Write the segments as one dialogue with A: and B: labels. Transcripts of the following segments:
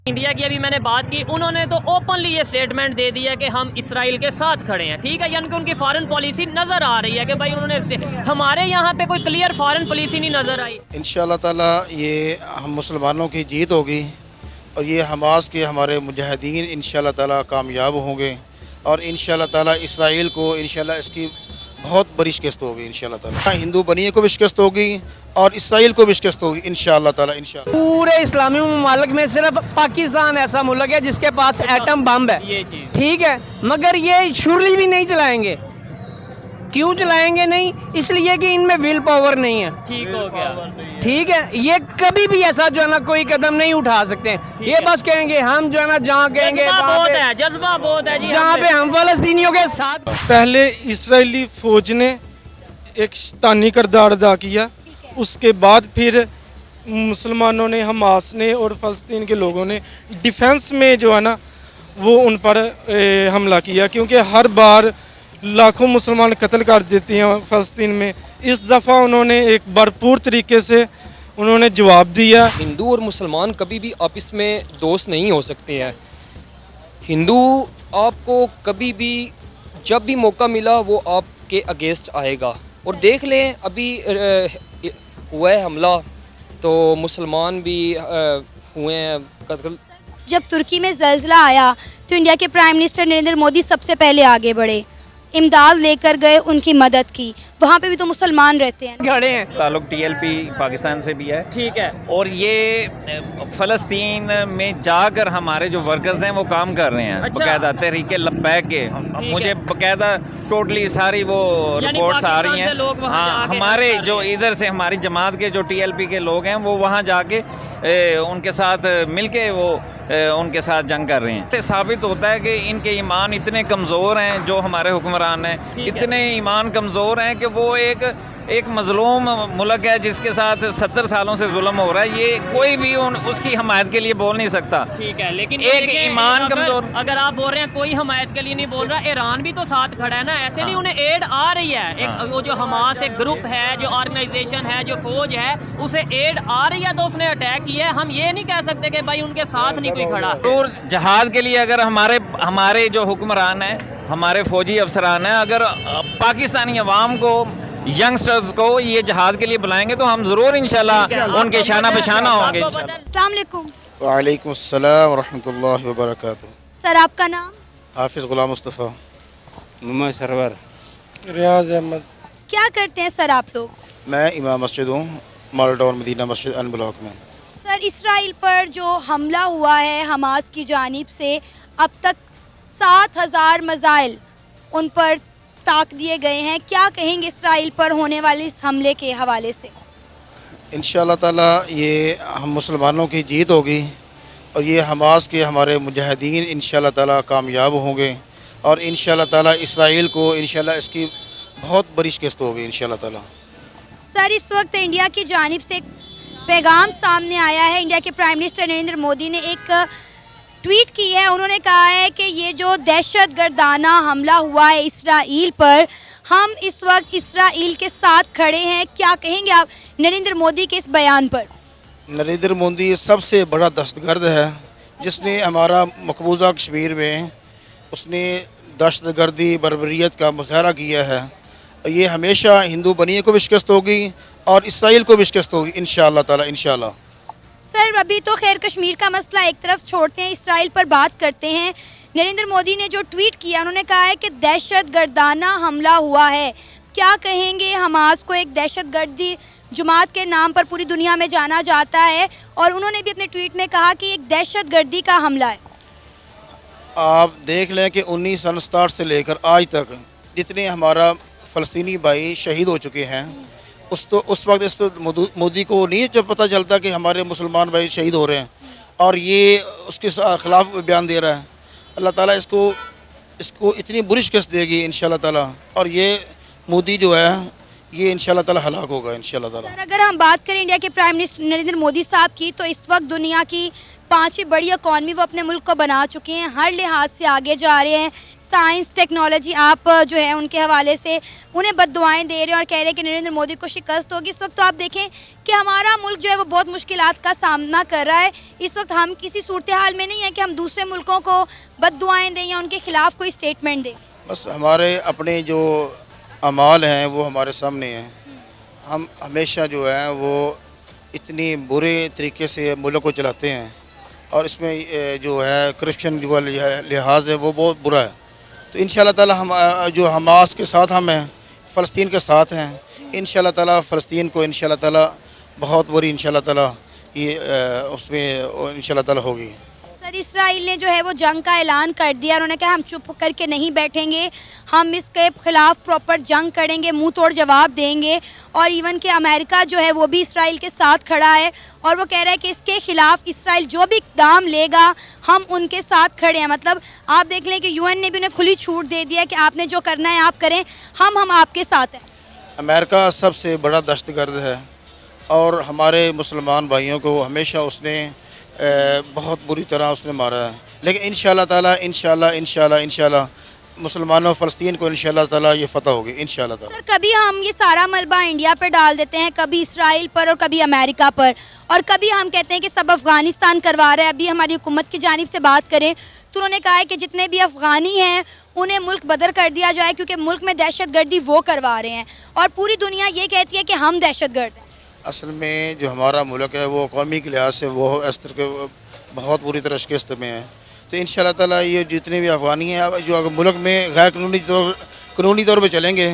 A: India کی ابھی میں نے بات کی، انہوں نے تو اوپنلی یہ سٹیٹمنٹ دے دیا کہ ہم اسرائیل کے ساتھ کھڑے ہیں، ٹھیک ہے، یعنی کہ ان کی فارن پالیسی نظر آ رہی ہے کہ بھائی انہوں نے، ہمارے یہاں پہ کوئی کلیئر فارن پالیسی نہیں نظر آئی۔
B: انشاءاللہ تعالی یہ ہم مسلمانوں کی جیت ہوگی اور یہ حماس کے ہمارے مجاہدین انشاءاللہ تعالی کامیاب ہوں گے، اور انشاءاللہ تعالی اسرائیل کو انشاءاللہ اس کی بہت بڑی شکست ہوگی انشاءاللہ تعالی، ہندو بنیے کو بھی شکست ہوگی اور اسرائیل کو بھی شکست ہوگی انشاءاللہ تعالی انشاءاللہ۔
C: پورے اسلامی ممالک میں صرف پاکستان ایسا ملک ہے جس کے پاس ایٹم بم ہے،
A: یہ چیز
C: ٹھیک ہے، مگر یہ شورلی بھی نہیں چلائیں گے۔ کیوں چلائیں گے نہیں؟ اس لیے کہ ان میں ول پاور نہیں ہے،
A: ٹھیک ہو گیا،
C: ٹھیک ہے، یہ کبھی بھی ایسا جو ہے نا کوئی قدم نہیں اٹھا سکتے ہیں۔ یہ بس کہیں گے ہم جو ہے نا جہاں کہیں گے
A: جذبہ بہت ہے، جذبہ بہت ہے جی،
C: جہاں پہ ہم فلسطینیوں کے ساتھ۔
D: پہلے اسرائیلی فوج نے ایک شیطانی کردار ادا کیا، اس کے بعد پھر مسلمانوں نے، حماس نے اور فلسطین کے لوگوں نے ڈیفنس میں جو ہے نا وہ ان پر حملہ کیا، کیونکہ ہر بار لاکھوں مسلمان قتل کر دیتے ہیں فلسطین میں۔ اس دفعہ انہوں نے ایک بھرپور طریقے سے انہوں نے جواب دیا۔
E: ہندو اور مسلمان کبھی بھی آپس میں دوست نہیں ہو سکتے ہیں۔ ہندو آپ کو کبھی بھی جب بھی موقع ملا وہ آپ کے اگینسٹ آئے گا، اور دیکھ لیں ابھی ہوا ہے حملہ تو مسلمان بھی ہوئے ہیں قتل۔
F: جب ترکی میں زلزلہ آیا تو انڈیا کے پرائم منسٹر نریندر مودی سب سے پہلے آگے بڑھے، امداد لے کر گئے، ان کی مدد کی۔ وہاں پہ بھی تو مسلمان رہتے ہیں،
C: کھڑے ہیں۔
G: تعلق ٹی ایل پی پاکستان سے بھی ہے،
A: ٹھیک ہے،
G: اور یہ فلسطین میں جا کر ہمارے جو ورکرز ہیں وہ کام کر رہے ہیں باقاعدہ تحریک لبیک کے۔ مجھے باقاعدہ ٹوٹلی ساری وہ رپورٹس آ رہی ہیں۔ ہاں، ہمارے جو ادھر سے ہماری جماعت کے جو ٹی ایل پی کے لوگ ہیں وہ وہاں جا کے ان کے ساتھ مل کے وہ ان کے ساتھ جنگ کر رہے ہیں۔ ثابت ہوتا ہے کہ ان کے ایمان اتنے کمزور ہیں، جو ہمارے حکمران ہیں اتنے ایمان کمزور ہیں کہ وہ ایک مظلوم ملک ہے جس کے ساتھ 70 سالوں سے ظلم ہو رہا ہے، یہ کوئی بھی اس کی حمایت کے لیے بول نہیں سکتا۔
A: ٹھیک ہے، لیکن
G: ایک ایمان کمزور۔
A: اگر آپ بول رہے ہیں کوئی حمایت کے لیے نہیں بول رہا، ایران بھی تو ساتھ کھڑا ہے نا، ایسے نہیں انہیں ایڈ آ رہی ہے، ایک وہ جو حماس ایک گروپ ہے، جو آرگنائزیشن ہے، جو فوج ہے، اسے ایڈ آ رہی ہے تو اس نے اٹیک کیا ہے۔ ہم یہ نہیں کہہ سکتے کہ بھائی ان کے ساتھ نہیں کوئی کھڑا۔
G: ضرور جہاد کے لیے اگر ہمارے جو حکمران ہیں، ہمارے فوجی افسران ہیں، اگر پاکستانی عوام کو، ینگسٹرز کو یہ جہاد کے لیے بلائیں گے تو ہم ضرور انشاءاللہ ان کے شانہ بشانہ ہوں گے انشاءاللہ۔
F: السلام علیکم
B: وعلیکم السلام ورحمۃ اللہ وبرکاتہ۔
F: سر، آپ کا نام؟
B: حافظ غلام مصطفیٰ۔
H: محمد سرور۔
D: ریاض احمد۔
F: کیا کرتے ہیں سر آپ لوگ؟
B: میں امام مسجد ہوں، model town Medina Masjid in block میں۔
F: سر، اسرائیل پر جو حملہ ہوا ہے حماس کی جانب سے، اب تک 7,000 میزائل ان پر طاق دیے گئے ہیں، کیا کہیں گے اسرائیل پر ہونے والے اس حملے کے حوالے سے؟
B: انشاءاللہ تعالی یہ ہم مسلمانوں کی جیت ہوگی اور یہ حماس کے ہمارے مجاہدین انشاءاللہ تعالی کامیاب ہوں گے، اور انشاءاللہ تعالی اسرائیل کو انشاءاللہ اس کی بہت بڑی شکست ہوگی انشاءاللہ تعالی۔
F: سر، اس وقت انڈیا کی جانب سے ایک پیغام سامنے آیا ہے۔ انڈیا کے پرائم منسٹر نریندر مودی نے ایک ٹویٹ کی ہے، انہوں نے کہا ہے کہ یہ جو دہشت گردانہ حملہ ہوا ہے اسرائیل پر، ہم اس وقت اسرائیل کے ساتھ کھڑے ہیں۔ کیا کہیں گے آپ نریندر مودی کے اس بیان پر؟
B: نریندر مودی سب سے بڑا دہشت گرد ہے، جس نے ہمارا مقبوضہ کشمیر میں اس نے دہشت گردی بربریت کا مظاہرہ کیا ہے۔ یہ ہمیشہ ہندو بنیے کو بھی شکست ہوگی اور اسرائیل کو بھی شکست ہوگی انشاءاللہ تعالی انشاءاللہ۔
F: سر، ابھی تو خیر کشمیر کا مسئلہ ایک طرف چھوڑتے ہیں، اسرائیل پر بات کرتے ہیں۔ نریندر مودی نے جو ٹویٹ کیا، انہوں نے کہا ہے کہ دہشت گردانہ حملہ ہوا ہے۔ کیا کہیں گے؟ حماس کو ایک دہشت گردی جماعت کے نام پر پوری دنیا میں جانا جاتا ہے، اور انہوں نے بھی اپنے ٹویٹ میں کہا کہ ایک دہشت گردی کا حملہ ہے۔
B: آپ دیکھ لیں کہ 1967 سے لے کر آج تک جتنے ہمارا فلسطینی بھائی شہید ہو چکے ہیں، اس وقت مودی کو نہیں جب پتہ چلتا کہ ہمارے مسلمان بھائی شہید ہو رہے ہیں، اور یہ اس کے خلاف بیان دے رہا ہے۔ اللہ تعالیٰ اس کو اتنی بری شکست دے گی انشاءاللہ تعالیٰ، اور یہ مودی جو ہے یہ انشاءاللہ تعالیٰ ہلاک ہوگا انشاءاللہ تعالیٰ۔
F: سر، اگر ہم بات کریں انڈیا کے پرائم منسٹر نریندر مودی صاحب کی، تو اس وقت دنیا کی 5वीं बड़ी इकॉनमी वो अपने मुल्क को बना चुके हैं, हर लिहाज से आगे जा रहे हैं। साइंस टेक्नोलॉजी आप जो है उनके हवाले से उन्हें बद्दुआएं दे रहे हैं और कह रहे हैं कि नरेंद्र मोदी को शिकस्त होगी। इस वक्त तो आप देखें कि हमारा मुल्क जो है वो बहुत मुश्किलात का सामना कर रहा है। इस वक्त हम किसी सूरत हाल में नहीं है कि हम दूसरे मुल्कों को बद्दुआएं दें या उनके खिलाफ कोई स्टेटमेंट दें।
B: बस हमारे अपने जो अमाल हैं वो हमारे सामने हैं। हम हमेशा जो है वो इतनी बुरे तरीके से मुल्क को चलाते हैं और इसमें जो है करप्शन जो लिहाज है वो बहुत बुरा है। तो इंशाल्लाह ताला हम जो हमास के साथ हम हैं, फ़लस्तीन के साथ हैं, इंशाल्लाह ताला फ़लस्तीन को इंशाल्लाह ताला बहुत बुरी इंशाल्लाह ताला ये उसमें इंशाल्लाह ताला होगी।
F: सर, इसराइल ने जो है वो जंग का ऐलान कर दिया। उन्होंने कहा हम चुप करके नहीं बैठेंगे, हम इसके खिलाफ प्रॉपर जंग करेंगे, मुंह तोड़ जवाब देंगे। और इवन कि अमेरिका जो है वो भी इसराइल के साथ खड़ा है और वो कह रहा है कि इसके खिलाफ इसराइल जो भी इक़दाम लेगा हम उनके साथ खड़े हैं। मतलब आप देख लें कि यूएन ने भी उन्हें खुली छूट दे दिया कि आपने जो करना है आप करें, हम आपके साथ हैं।
B: अमेरिका सबसे बड़ा दहशतगर्द है और हमारे मुसलमान भाइयों को हमेशा उसने बहुत बुरी तरह उसने मारा है। लेकिन इंशाल्लाह ताला इंशाल्लाह मुसलमानों फ़लस्तीन को इंशाल्लाह ताला ये फ़तह होगी इंशाल्लाह ताला।
F: सर, कभी हम ये सारा मलबा इंडिया पर डाल देते हैं, कभी इसराइल पर और कभी अमेरिका पर, और कभी हम कहते हैं कि सब अफ़गानिस्तान करवा रहा है। अभी हमारी हुकूमत की जानिब से बात करें तो उन्होंने कहा है कि जितने भी अफ़गानी हैं उन्हें मुल्क बदर कर दिया जाए क्योंकि मुल्क में दहशतगर्दी वो करवा रहे हैं और पूरी दुनिया ये कहती है कि हम दहशतगर्द हैं।
B: असल में जो हमारा मुल्क है वो कौमी के लिहाज से वो इस तरह के बहुत बुरी तरह शिकस्त में है। तो इंशाल्लाह ताला ये जितने भी अफ़गानी हैं जो अगर मुल्क में गैर कानूनी तौर पे चलेंगे,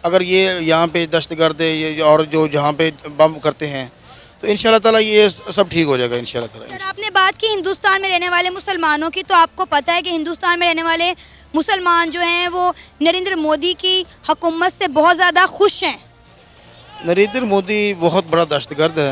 B: अगर ये यहाँ पे दहशतगर्द ये और जो जहाँ पे बम करते हैं तो इंशाल्लाह ताला ये सब ठीक हो जाएगा इंशाल्लाह ताला।
F: सर, आपने बात की हिंदुस्तान में रहने वाले मुसलमानों की, तो आपको पता है कि हिंदुस्तान में रहने वाले मुसलमान जो हैं वो नरेंद्र मोदी की हुकूमत से बहुत ज़्यादा खुश हैं।
B: नरेंद्र मोदी बहुत बड़ा दहशतगर्द है,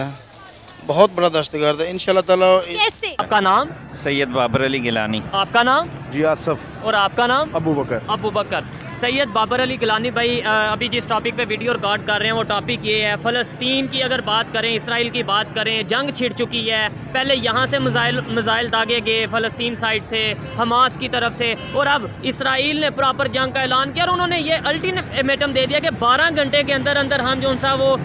B: बहुत बड़ा दहशतगर्द है। इंशाल्लाह ताला।
F: कैसे?
A: आपका नाम?
G: सैयद बाबर अली गिलानी।
A: आपका नाम?
I: जी आसफ।
A: और आपका नाम?
I: अबू बकर।
A: अबू बकर। सैयद बाबर अली गिलानी भाई, अभी जिस टॉपिक पे वीडियो रिकॉर्ड कर रहे हैं वो टॉपिक ये है, फ़लस्तीन की अगर बात करें, इसराइल की बात करें, जंग छिड़ चुकी है। पहले यहाँ से मिसाइल दागे गए फ़लस्तीन साइड से, हमास की तरफ से, और अब इसराइल ने प्रॉपर जंग का ऐलान किया और उन्होंने ये अल्टीमेटम दे दिया कि 12 घंटे के अंदर अंदर हम जो सा वो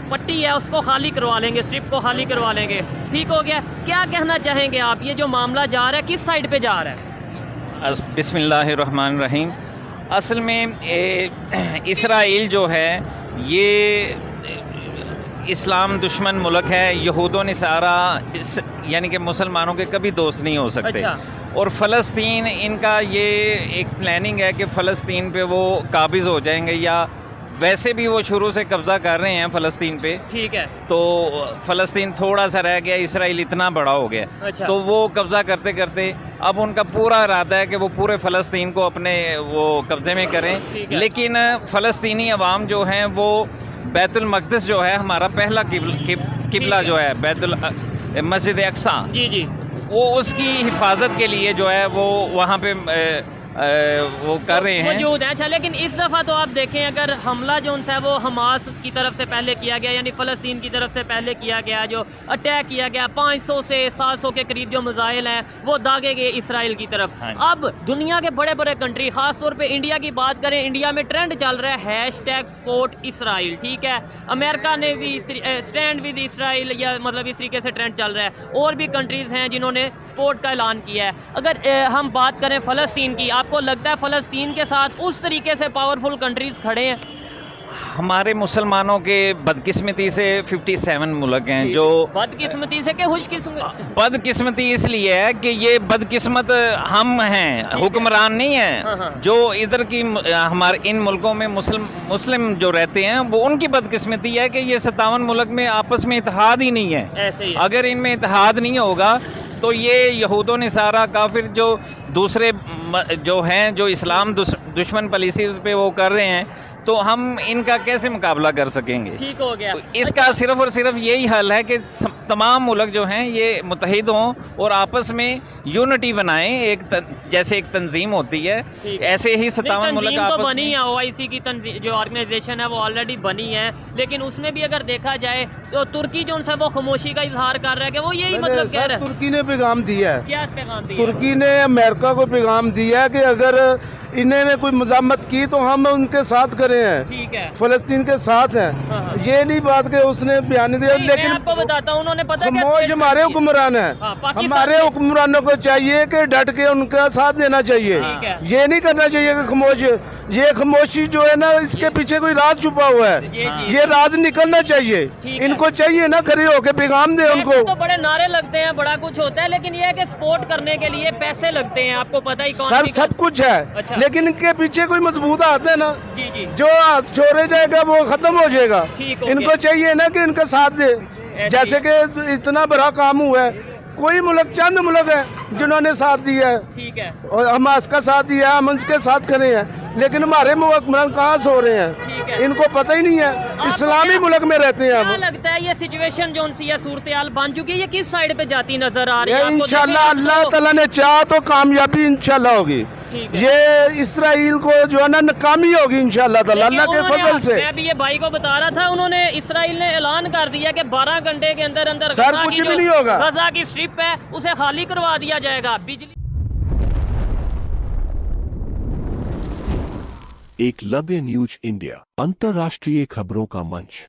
A: पट्टी है उसको खाली करवा लेंगे, स्ट्रिप को खाली करवा लेंगे। ठीक हो गया। क्या कहना चाहेंगे आप, ये जो मामला जा रहा है किस साइड पे जा रहा है?
G: बिस्मिल्लाहिर्रहमानिर्रहीम। असल में इसराइल जो है ये इस्लाम दुश्मन मुल्क है। यहूदो नसारा यानी कि मुसलमानों के कभी दोस्त नहीं हो सकते।
A: अच्छा।
G: और फ़लस्तीन इनका ये एक प्लानिंग है कि फ़लस्तीन पे वो काबिज़ हो जाएंगे, या वैसे भी वो शुरू से कब्ज़ा कर रहे हैं फ़लस्तीन पे।
A: ठीक है।
G: तो फ़लस्तीन थोड़ा सा रह गया, इसराइल इतना बड़ा हो गया।
A: अच्छा।
G: तो वो कब्ज़ा करते करते अब उनका पूरा इरादा है कि वो पूरे फ़लस्तीन को अपने वो कब्ज़े में करें। लेकिन फ़लस्तीनी अवाम जो हैं वो बैतुल मक़दिस जो है हमारा पहला किबला जो है बैतुल मस्जिद अक्सा,
A: जी जी,
G: वो उसकी हिफाजत के लिए जो है वो वहाँ पे वो कर रहे हैं,
A: मौजूद है। अच्छा, लेकिन इस दफ़ा तो आप देखें अगर हमला जो है वो हमास की तरफ से पहले किया गया, यानी फ़लस्तीन की तरफ से पहले किया गया, जो अटैक किया गया 500 से 700 के करीब जो मिसाइल हैं वो दागे गए इसराइल की तरफ। अब दुनिया के बड़े बड़े कंट्री, ख़ास तौर पे इंडिया की बात करें, इंडिया में ट्रेंड चल रहा है #सपोर्ट इसराइल। ठीक है, अमेरिका ने भी स्टैंड विद इसराइल, या मतलब इस तरीके से ट्रेंड चल रहा है। और भी कंट्रीज़ हैं जिन्होंने सपोर्ट का ऐलान किया है। अगर हम बात करें फ़लस्तीन की, आपको लगता है फ़लस्तीन के साथ उस तरीके से पावरफुल कंट्रीज़ खड़े हैं?
G: हमारे मुसलमानों के बदकिस्मती से 57 मुल्क हैं जो
A: बदकिस्मती से के खुशकिस्मती?
G: बदकिस्मती इसलिए है कि ये बदकिस्मत हम हैं, हुक्मरान नहीं हैं। जो इधर की हमारे इन मुल्कों में मुस्लिम जो रहते हैं वो उनकी बदकिस्मती है कि ये 57 मुल्क में आपस में इत्तेहाद ही नहीं है।
A: ऐसे ही।
G: अगर इनमें इत्तेहाद नहीं होगा तो ये यहूदो नसारा काफिर जो दूसरे जो हैं जो इस्लाम दुश्मन पॉलिसी पे वो कर रहे हैं, तो हम इनका कैसे मुकाबला कर सकेंगे?
A: ठीक हो गया।
G: इसका सिर्फ और सिर्फ यही हल है कि तमाम मुल्क जो हैं ये मुत्तहिद हों और आपस में यूनिटी बनाएं, जैसे एक तंजीम होती है ऐसे ही 57 मुल्क आपस
A: बनी है। OIC की जो ऑर्गेनाइजेशन है वो ऑलरेडी बनी है, लेकिन उसमें भी अगर देखा जाए तो तुर्की जो उनसे वो खामोशी का इजहार कर रहा है कि वो यही मतलब कह रहा है।
I: तुर्की ने पैगाम दिया है,
A: क्या पैगाम दिया?
I: तुर्की ने अमेरिका को पैगाम दिया है कि अगर इन्होंने कोई मजामत की तो हम उनके साथ खड़े हैं,
A: ठीक है,
I: फलस्तीन के साथ हैं।
A: हाँ।
I: ये नहीं बात कि उसने बयान दिया,
A: नहीं,
I: लेकिन
A: मैं आपको बताता हूँ उन्होंने पता क्या
I: खामोश हमारे हुक्मरान है,
A: हाँ, पाकिस्तान
I: हमारे
A: के-
I: हुक्मरानों को चाहिए कि डट के उनका साथ देना चाहिए।
A: ठीक है।
I: ये नहीं करना चाहिए कि खामोश, ये खामोशी जो है ना इसके पीछे कोई राज छुपा हुआ है,
A: जी।
I: ये राज निकलना चाहिए।
A: ठीक है।
I: इनको चाहिए ना खड़े होके पैगाम दे
A: ऐसे
I: उनको।
A: तो बड़े नारे लगते हैं, बड़ा कुछ होता है, लेकिन ये है कि सपोर्ट करने के लिए पैसे लगते हैं, आपको पता ही
I: सर सब कुछ है,
A: अच्छा।
I: लेकिन इनके पीछे कोई मजबूत हाथ है ना,
A: जी जी,
I: जो हाथ छोड़े जाएगा वो खत्म हो जाएगा।
A: ठीक, ओके।
I: इनको चाहिए ना कि इनका साथ दे, जैसे कि इतना बड़ा काम हुआ है, कोई मुल्क चंद मुल्क है जिन्होंने साथ दिया है
A: ठीक है,
I: और हमास का साथ दिया है, हम उनके साथ खड़े हैं, लेकिन हमारे मुल्क कहाँ सो रहे
A: ठीक
I: हैं,
A: है।
I: इनको पता ही नहीं है। इस्लामी मुल्क में रहते हैं
A: क्या
I: हम।
A: लगता है ये सिचुएशन जो सी है, सूरत हाल बन चुकी है, ये किस साइड पे जाती नजर आ रही है
I: ये
A: आपको?
I: इंशाल्लाह
A: देखें
I: अल्लाह
A: तो-
I: ताला ने चाहा तो कामयाबी इंशाल्लाह होगी।
A: ठीक है।
I: ये इसराइल को जो है ना नाकामी होगी इंशाल्लाह ताला,
A: लेकिन
I: अल्लाह के
A: उन्होंने-
I: फजल से।
A: मैं भी ये भाई को बता रहा था, उन्होंने इसराइल ने ऐलान कर दिया कि 12 घंटे के अंदर अंदर
I: सर,
A: गजा
I: कुछ
A: की
I: भी
A: जो
I: नहीं होगा।
A: गजा की स्ट्रिप है उसे खाली करवा दिया जाएगा। बिजली
J: एकलव्य न्यूज इंडिया, अंतर्राष्ट्रीय खबरों का मंच।